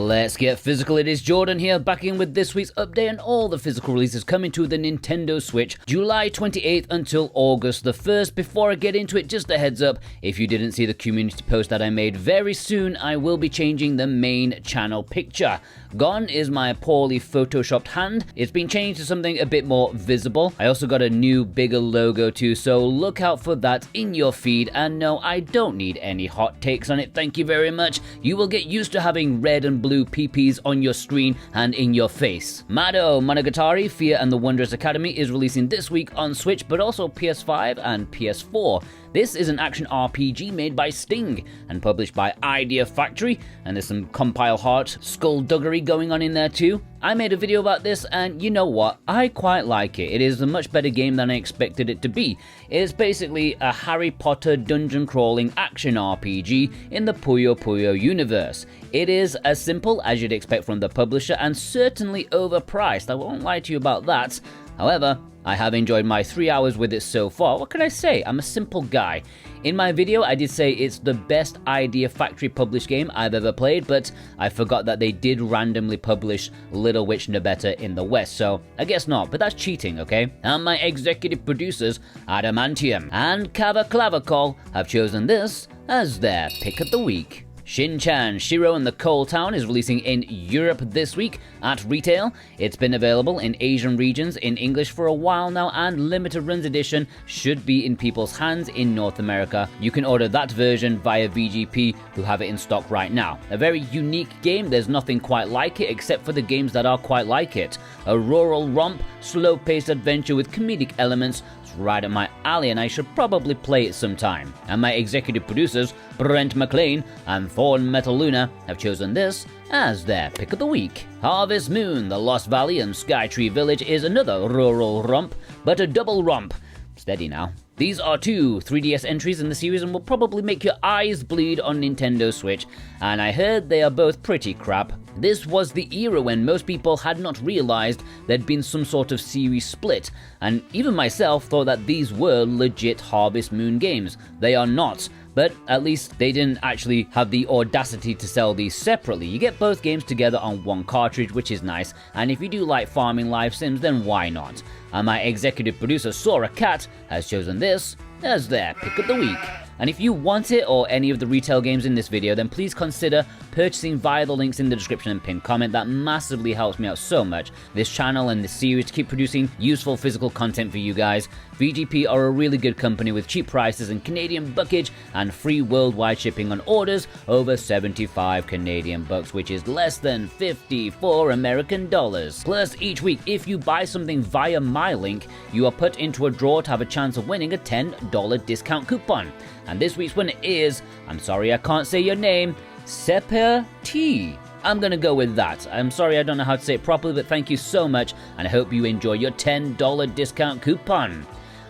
Let's get physical. It is Jordan here, back in with this week's update and all the physical releases coming to the Nintendo Switch, July 28th until August the 1st. Before I get into it, just a heads up, if you didn't see the community post that I made, very soon I will be changing the main channel picture. Gone is my poorly photoshopped hand. It's been changed to something a bit more visible. I also got a new, bigger logo too, so look out for that in your feed. And no, I don't need any hot takes on it, thank you very much. You will get used to having red and blue PPs on your screen and in your face. MADO, Monogatari, Fear and the Wondrous Academy is releasing this week on Switch, but also PS5 and PS4. This is an action RPG made by Sting and published by Idea Factory, and there's some compile heart skullduggery going on in there too. I made a video about this, and you know what? I quite like it. It is a much better game than I expected it to be. It is basically a Harry Potter dungeon crawling action RPG in the Puyo Puyo universe. It is as simple as you'd expect from the publisher and certainly overpriced. I won't lie to you about that. However, I have enjoyed my 3 hours with it so far. What can I say? I'm a simple guy. In my video, I did say it's the best Idea Factory published game I've ever played, but I forgot that they did randomly publish Little Witch Nabetta in the West, so I guess not, but that's cheating, okay? And my executive producers, Adamantium and Kava Clavacol, have chosen this as their pick of the week. Shin-chan, Shiro and the Coal Town is releasing in Europe this week at retail. It's been available in Asian regions in English for a while now, and limited runs edition should be in people's hands in North America. You can order that version via VGP, who have it in stock right now. A very unique game, there's nothing quite like it except for the games that are quite like it. A rural romp, slow-paced adventure with comedic elements. It's right up my alley and I should probably play it sometime. And my executive producers, Brent McLean and Thorn Metal Luna, have chosen this as their pick of the week. Harvest Moon, the Lost Valley and Skytree Village is another rural romp, but a double romp. Steady now. These are two 3DS entries in the series and will probably make your eyes bleed on Nintendo Switch, and I heard they are both pretty crap. This was the era when most people had not realized there'd been some sort of series split, and even myself thought that these were legit Harvest Moon games. They are not. But at least they didn't actually have the audacity to sell these separately. You get both games together on one cartridge, which is nice, and if you do like farming live sims, then why not? And my executive producer Sora Cat has chosen this as their pick of the week. And if you want it or any of the retail games in this video, then please consider purchasing via the links in the description and pinned comment. That massively helps me out so much, this channel and this series, to keep producing useful physical content for you guys. VGP are a really good company with cheap prices and Canadian buckage and free worldwide shipping on orders over 75 Canadian bucks, which is less than 54 American dollars. Plus, each week, if you buy something via my link, you are put into a draw to have a chance of winning a $10 discount coupon. And this week's winner is, I'm sorry I can't say your name, Seper T. I'm gonna go with that. I'm sorry I don't know how to say it properly, but thank you so much, and I hope you enjoy your $10 discount coupon.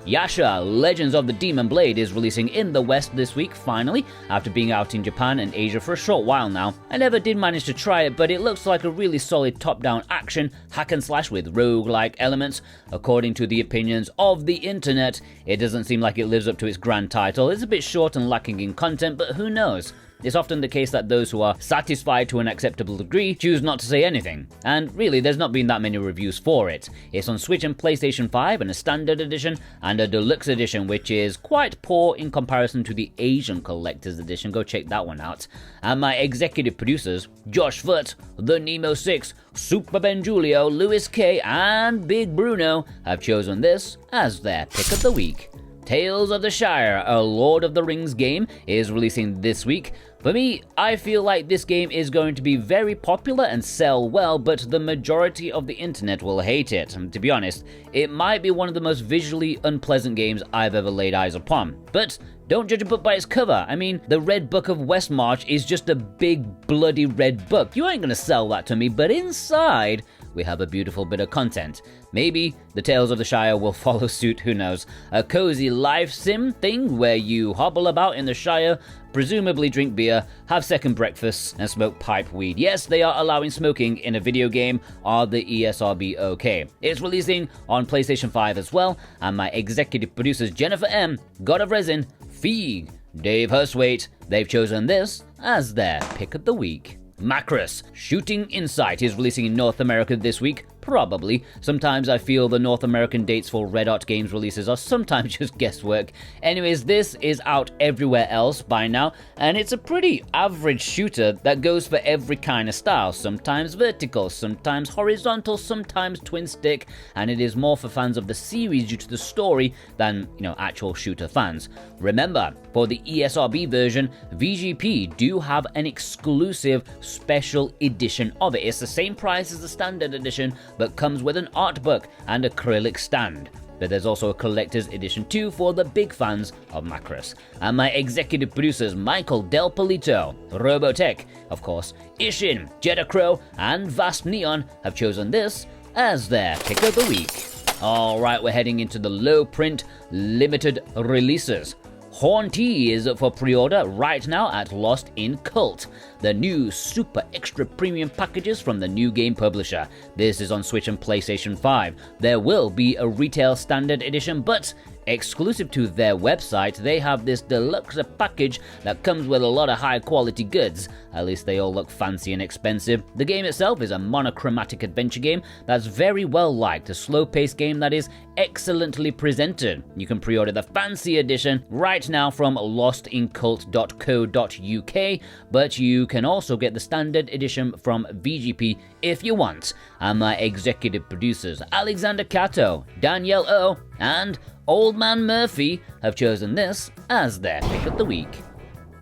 Yasha, Legends of the Demon Blade is releasing in the West this week, finally, after being out in Japan and Asia for a short while now. I never did manage to try it, but it looks like a really solid top-down action, hack and slash with roguelike elements. According to the opinions of the internet, it doesn't seem like it lives up to its grand title. It's a bit short and lacking in content, but who knows? It's often the case that those who are satisfied to an acceptable degree choose not to say anything, and really there's not been that many reviews for it. It's on Switch and PlayStation 5 in a standard edition and a deluxe edition, which is quite poor in comparison to the Asian collector's edition. Go check that one out. And my executive producers, Josh Foot, The Nemo 6, Super Ben Julio, Lewis K, and Big Bruno, have chosen this as their pick of the week. Tales of the Shire, a Lord of the Rings game, is releasing this week. For me, I feel like this game is going to be very popular and sell well, but the majority of the internet will hate it. And to be honest, it might be one of the most visually unpleasant games I've ever laid eyes upon. But don't judge a book by its cover. I mean, the Red Book of Westmarch is just a big bloody red book. You ain't gonna sell that to me, but inside, we have a beautiful bit of content. Maybe the Tales of the Shire will follow suit, who knows. A cozy life sim thing where you hobble about in the Shire, presumably drink beer, have second breakfasts, and smoke pipe weed. Yes, they are allowing smoking in a video game. Are the ESRB okay? It's releasing on PlayStation 5 as well, and my executive producers Jennifer M, God of Resin, Feig, Dave Hurstwaite, they've chosen this as their pick of the week. Macross Shooting Insight is releasing in North America this week. Probably. Sometimes I feel the North American dates for Red Hot Games releases are sometimes just guesswork. Anyways, this is out everywhere else by now, and it's a pretty average shooter that goes for every kind of style. Sometimes vertical, sometimes horizontal, sometimes twin stick, and it is more for fans of the series due to the story than, actual shooter fans. Remember, for the ESRB version, VGP do have an exclusive special edition of it. It's the same price as the standard edition, but comes with an art book and acrylic stand. But there's also a collector's edition too for the big fans of Macross. And my executive producers Michael Del Polito, Robotech, of course, Ishin, Jedacrow, and Vast Neon have chosen this as their pick of the week. Alright, we're heading into the low print limited releases. Hauntii is up for pre-order right now at Lost in Cult, the new super extra premium packages from the new game publisher. This is on Switch and PlayStation 5. There will be a retail standard edition, but exclusive to their website, they have this deluxe package that comes with a lot of high quality goods. At least they all look fancy and expensive. The game itself is a monochromatic adventure game that's very well liked, a slow paced game that is excellently presented. You can pre-order the fancy edition right now from lostincult.co.uk, but you can also get the standard edition from VGP if you want. And my executive producers Alexander Cato, Danielle O, and Old Man Murphy have chosen this as their pick of the week.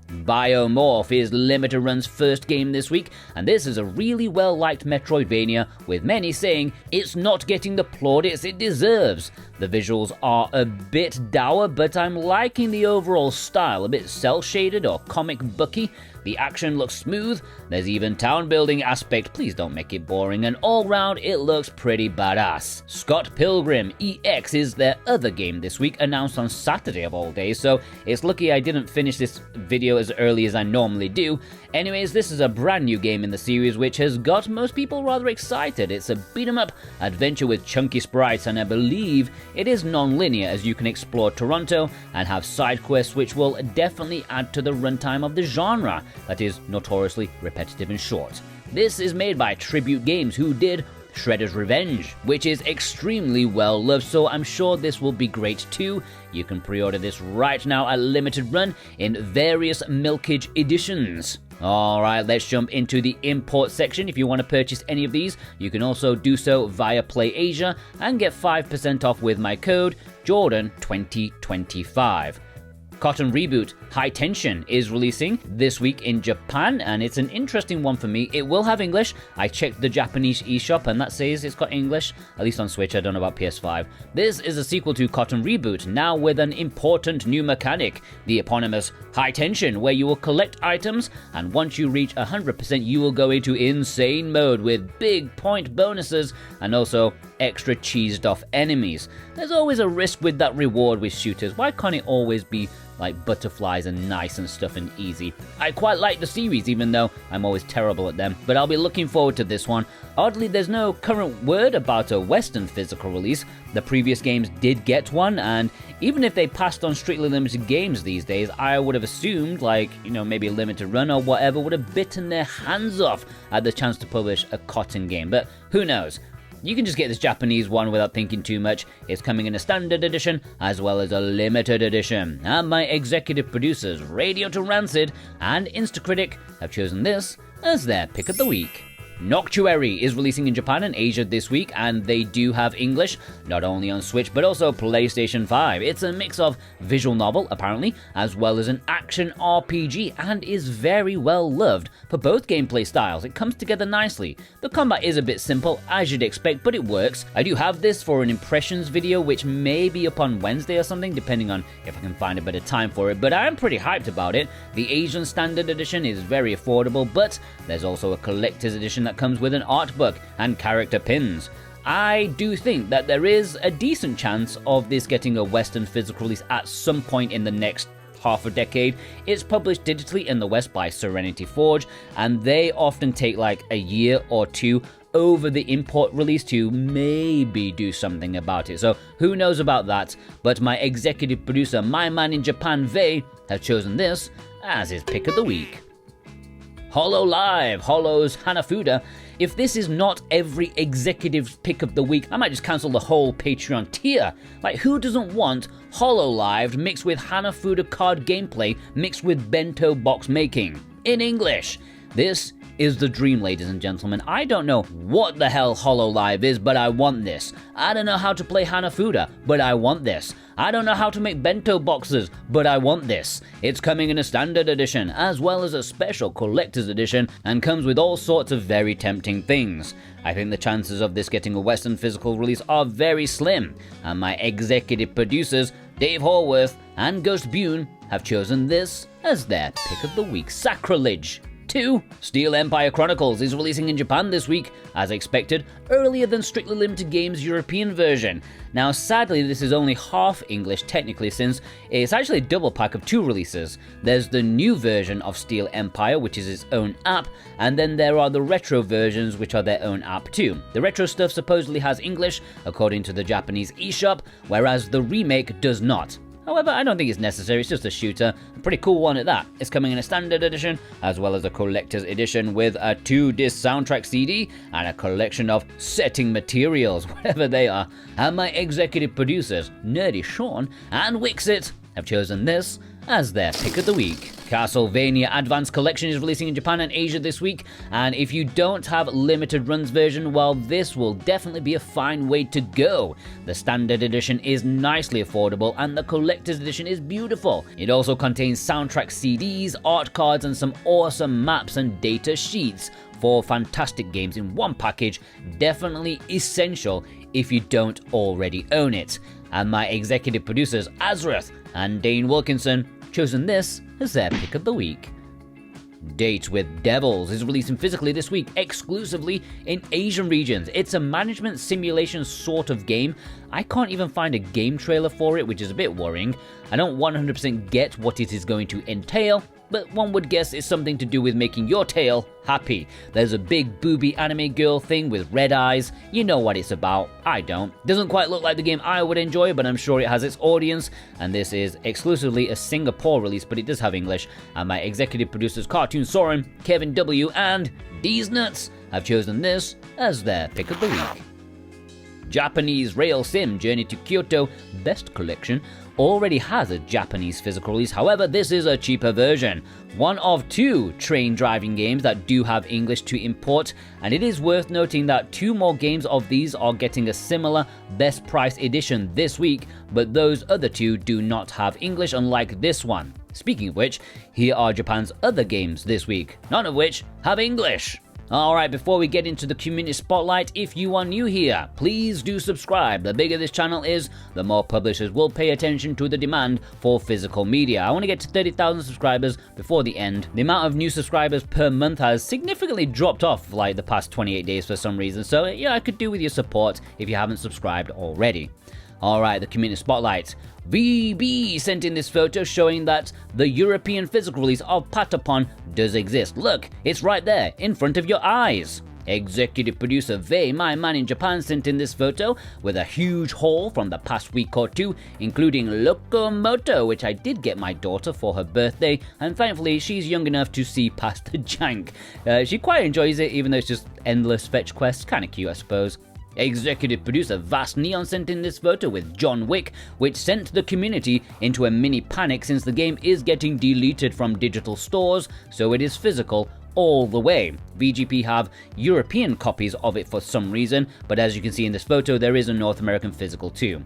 Biomorph is Limited Run's first game this week, and this is a really well-liked Metroidvania, with many saying it's not getting the plaudits it deserves. The visuals are a bit dour, but I'm liking the overall style, a bit cel-shaded or comic booky. The action looks smooth, there's even town building aspect, please don't make it boring, and all round it looks pretty badass. Scott Pilgrim EX is their other game this week, announced on Saturday of all days, so it's lucky I didn't finish this video as early as I normally do. Anyways, this is a brand new game in the series which has got most people rather excited. It's a beat-em-up adventure with chunky sprites, and I believe it is non-linear as you can explore Toronto and have side quests which will definitely add to the runtime of the genre that is notoriously repetitive and short. This is made by Tribute Games, who did Shredder's Revenge, which is extremely well loved, so I'm sure this will be great too. You can pre-order this right now at Limited Run in various milkage editions. Alright, let's jump into the import section. If you want to purchase any of these, you can also do so via Play Asia and get 5% off with my code Jordan2025. Cotton Reboot High Tension is releasing this week in Japan, and it's an interesting one for me. It will have English. I checked the Japanese eShop and that says it's got English, at least on Switch. I don't know about PS5. This is a sequel to Cotton Reboot, now with an important new mechanic, the eponymous High Tension, where you will collect items, and once you reach 100%, you will go into insane mode with big point bonuses and also extra cheesed off enemies. There's always a risk with that reward with shooters. Why can't it always be like butterflies and nice and stuff and easy? I quite like the series, even though I'm always terrible at them, but I'll be looking forward to this one. Oddly, there's no current word about a Western physical release. The previous games did get one, and even if they passed on strictly limited games these days, I would have assumed, maybe Limited Run or whatever would have bitten their hands off at the chance to publish a Cotton game, but who knows? You can just get this Japanese one without thinking too much. It's coming in a standard edition as well as a limited edition. And my executive producers, Radio to Rancid and Instacritic, have chosen this as their pick of the week. Noctuary is releasing in Japan and Asia this week, and they do have English, not only on Switch but also PlayStation 5. It's a mix of visual novel, apparently, as well as an action RPG, and is very well loved for both gameplay styles. It comes together nicely. The combat is a bit simple, as you'd expect, but it works. I do have this for an impressions video, which may be up on Wednesday or something, depending on if I can find a bit of time for it, but I am pretty hyped about it. The Asian Standard Edition is very affordable, but there's also a collector's edition that comes with an art book and character pins. I do think that there is a decent chance of this getting a Western physical release at some point in the next half a decade. It's published digitally in the West by Serenity Forge, and they often take like a year or two over the import release to maybe do something about it. So who knows about that, but my executive producer, my man in Japan, Vei, has chosen this as his pick of the week. hololive, Holo's Hanafuda. If this is not every executive pick of the week, I might just cancel the whole Patreon tier. Like, who doesn't want hololive mixed with Hanafuda card gameplay mixed with bento box making? In English. This is the dream, ladies and gentlemen. I don't know what the hell hololive is, but I want this. I don't know how to play Hanafuda, but I want this. I don't know how to make bento boxes, but I want this. It's coming in a standard edition, as well as a special collector's edition, and comes with all sorts of very tempting things. I think the chances of this getting a Western physical release are very slim, and my executive producers, Dave Horworth and Ghost Bune, have chosen this as their pick of the week. Sacrilege! 2. Steel Empire Chronicles is releasing in Japan this week, as expected, earlier than Strictly Limited Games' European version. Now sadly this is only half English technically, since it's actually a double pack of 2 releases. There's the new version of Steel Empire, which is its own app, and then there are the retro versions, which are their own app too. The retro stuff supposedly has English, according to the Japanese eShop, whereas the remake does not. However, I don't think it's necessary, it's just a shooter, a pretty cool one at that. It's coming in a standard edition, as well as a collector's edition with a 2-disc soundtrack CD and a collection of setting materials, whatever they are. And my executive producers, Nerdy Sean and Wixit, have chosen this as their pick of the week. Castlevania Advanced Collection is releasing in Japan and Asia this week, and if you don't have limited runs version, well, this will definitely be a fine way to go. The standard edition is nicely affordable, and the collector's edition is beautiful. It also contains soundtrack CDs, art cards, and some awesome maps and data sheets. 4 fantastic games in one package, definitely essential if you don't already own it. And my executive producers, Azrath and Dane Wilkinson, chosen this as their pick of the week. Date with Devils is releasing physically this week, exclusively in Asian regions. It's a management simulation sort of game. I can't even find a game trailer for it, which is a bit worrying. I don't 100% get what it is going to entail, but one would guess it's something to do with making your tail happy. There's a big booby anime girl thing with red eyes. You know what it's about. I don't. Doesn't quite look like the game I would enjoy, but I'm sure it has its audience, and this is exclusively a Singapore release, but it does have English, and my executive producers Cartoon Soren, Kevin W, and D's Nuts have chosen this as their pick of the week. Japanese Rail Sim Journey to Kyoto Best Collection already has a Japanese physical release, however this is a cheaper version. One of 2 train driving games that do have English to import, and it is worth noting that 2 more games of these are getting a similar best price edition this week, but those other 2 do not have English, unlike this one. Speaking of which, here are Japan's other games this week, none of which have English. Alright, before we get into the community spotlight, if you are new here, please do subscribe. The bigger this channel is, the more publishers will pay attention to the demand for physical media. I want to get to 30,000 subscribers before the end. The amount of new subscribers per month has significantly dropped off like the past 28 days for some reason, so yeah, I could do with your support if you haven't subscribed already. Alright, the community spotlight. VB sent in this photo showing that the European physical release of Patapon does exist. Look, it's right there, in front of your eyes. Executive producer Vei, my man in Japan, sent in this photo with a huge haul from the past week or 2, including Locomoto, which I did get my daughter for her birthday, and thankfully she's young enough to see past the jank. She quite enjoys it, even though it's just endless fetch quests. Kinda cute, I suppose. Executive producer Vast Neon sent in this photo with John Wick, which sent the community into a mini panic since the game is getting deleted from digital stores, so it is physical all the way. VGP have European copies of it for some reason, but as you can see in this photo, there is a North American physical too.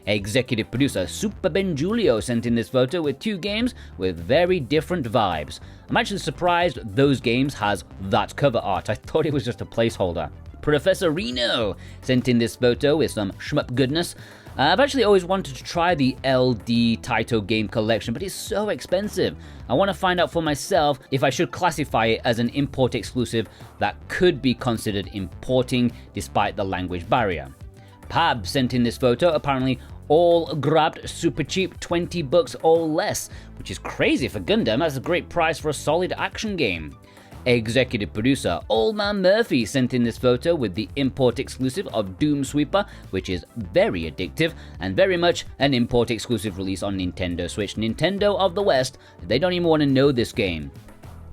Executive producer Super Benjulio sent in this photo with 2 games with very different vibes. I'm actually surprised those games has that cover art. I thought it was just a placeholder. Professor Reno sent in this photo with some shmup goodness. I've actually always wanted to try the LD Taito game collection, but it's so expensive. I want to find out for myself if I should classify it as an import exclusive that could be considered importing despite the language barrier. Pab sent in this photo, apparently all grabbed super cheap, $20 or less, which is crazy for Gundam. That's a great price for a solid action game. Executive producer Old Man Murphy sent in this photo with the import exclusive of Doom Sweeper, which is very addictive and very much an import exclusive release on Nintendo Switch. Nintendo of the West, they don't even want to know this game.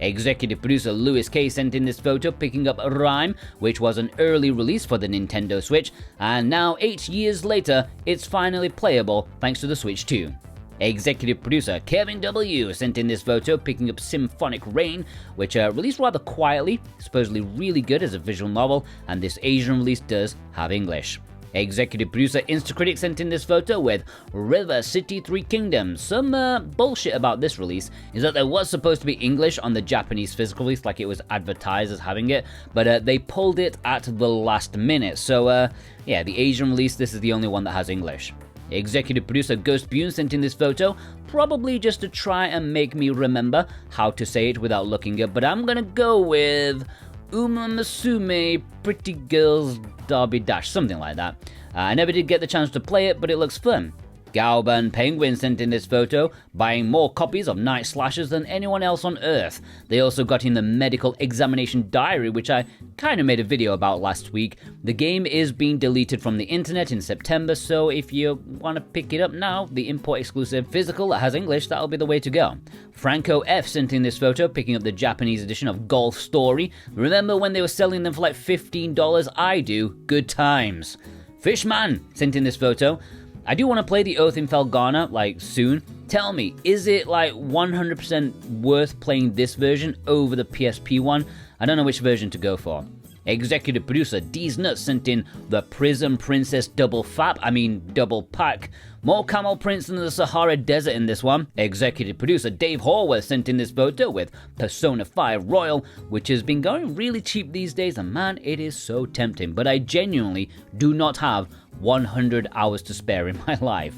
Executive producer Louis K sent in this photo picking up Rhyme, which was an early release for the Nintendo Switch, and now 8 years later, it's finally playable thanks to the Switch 2. Executive producer Kevin W sent in this photo picking up Symphonic Rain, which released rather quietly, supposedly really good as a visual novel, and this Asian release does have English. Executive producer Instacritic sent in this photo with River City 3 Kingdoms. Some bullshit about this release is that there was supposed to be English on the Japanese physical release, like it was advertised as having it, but they pulled it at the last minute. So yeah, the Asian release, this is the only one that has English. Executive producer Ghost Bune sent in this photo, probably just to try and make me remember how to say it without looking up, but I'm gonna go with Uma Musume Pretty Girls Derby Dash, something like that. I never did get the chance to play it, but it looks fun. Galban Penguin sent in this photo, buying more copies of Night Slashers than anyone else on Earth. They also got in the Medical Examination Diary, which I kind of made a video about last week. The game is being deleted from the internet in September, so if you want to pick it up now, the import exclusive physical that has English, that'll be the way to go. Franco F sent in this photo, picking up the Japanese edition of Golf Story. Remember when they were selling them for like $15? I do. Good times. Fishman sent in this photo. I do want to play the Oath in Felghana, like, soon. Tell me, is it, like, 100% worth playing this version over the PSP one? I don't know which version to go for. Executive producer D's Nuts sent in the Prism Princess double pack. More camel prints than the Sahara Desert in this one. Executive producer Dave Horwath sent in this photo with Persona 5 Royal, which has been going really cheap these days, and man, it is so tempting, but I genuinely do not have 100 hours to spare in my life.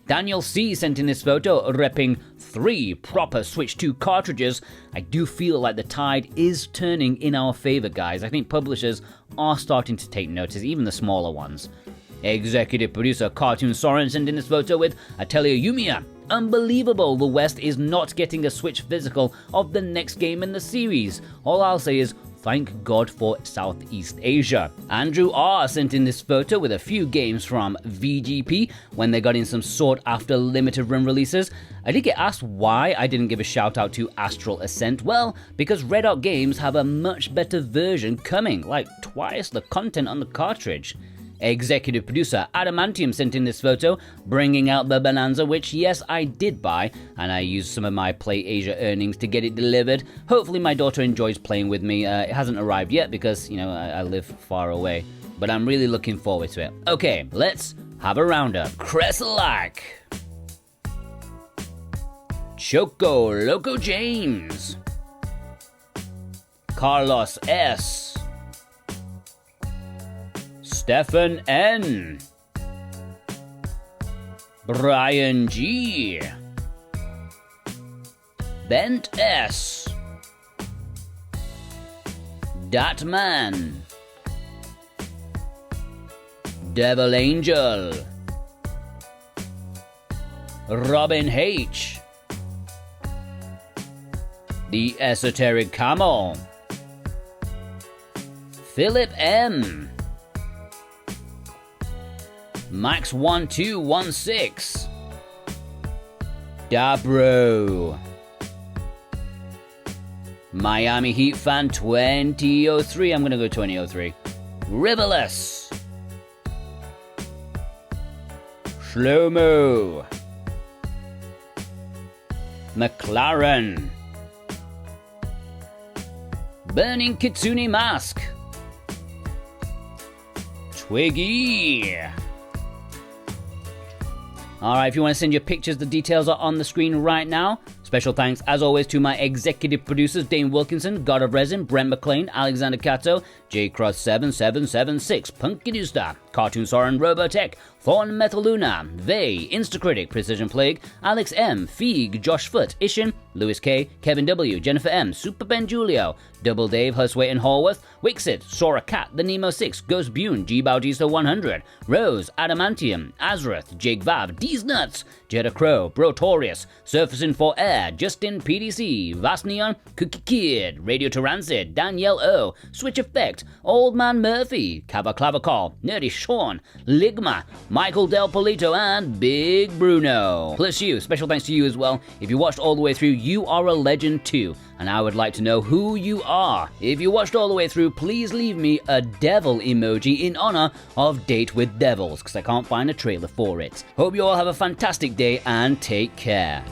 Daniel C sent in this photo repping 3 proper Switch 2 cartridges. I do feel like the tide is turning in our favor, guys. I think publishers are starting to take notice, even the smaller ones. Executive producer Cartoon Soren sent in this photo with Atelier Yumiya. Unbelievable, the West is not getting a Switch physical of the next game in the series. All I'll say is, thank God for Southeast Asia. Andrew R sent in this photo with a few games from VGP when they got in some sought after limited run releases. I did get asked why I didn't give a shout out to Astral Ascent. Well, because Red Hot Games have a much better version coming, like twice the content on the cartridge. Executive producer Adamantium sent in this photo, bringing out the Bonanza, which yes, I did buy, and I used some of my Play Asia earnings to get it delivered. Hopefully my daughter enjoys playing with me. It hasn't arrived yet because, you know, I live far away, but I'm really looking forward to it. Okay, let's have a roundup. Cresslac, Choco Loco James, Carlos S, Stefan N, Brian G, Bent S, Datman, Devil Angel, Robin H, The Esoteric Camel, Philip M, Max1216, Dabro, Miami Heat Fan 2003, I'm gonna go 2003, Rivalus, Shlomo, McLaren, Burning Kitsune Mask, Twiggy. Alright, if you want to send your pictures, the details are on the screen right now. Special thanks, as always, to my executive producers, Dane Wilkinson, God of Resin, Brent McLean, Alexander Cato, JCross7776, Punkidusta, Cartoon Soren, Robotech, Thorn Metaluna, Vey, Instacritic, Precision Plague, Alex M, Feig, Josh Foot, Ishin, Lewis K, Kevin W, Jennifer M, Super Ben Julio, Double Dave, Husway and Horworth, Wixit, Sora Cat, The Nemo 6, Ghost Bune, G Bautista 100, Rose, Adamantium, Azrath, Jake Vav, D's Nuts, Jetta Crow, Brotorius, Surfacing for Air, Justin PDC, Vast Neon, Cookie Kid, Radio Tyrancid, Danielle O, Switch Effect, Old Man Murphy, Cava Clavacol, Nerdy Sean, Ligma, Michael Del Polito, and Big Bruno. Plus you, special thanks to you as well. If you watched all the way through, you are a legend too, and I would like to know who you are. If you watched all the way through, please leave me a devil emoji in honor of Date with Devils, because I can't find a trailer for it. Hope you all have a fantastic day and take care.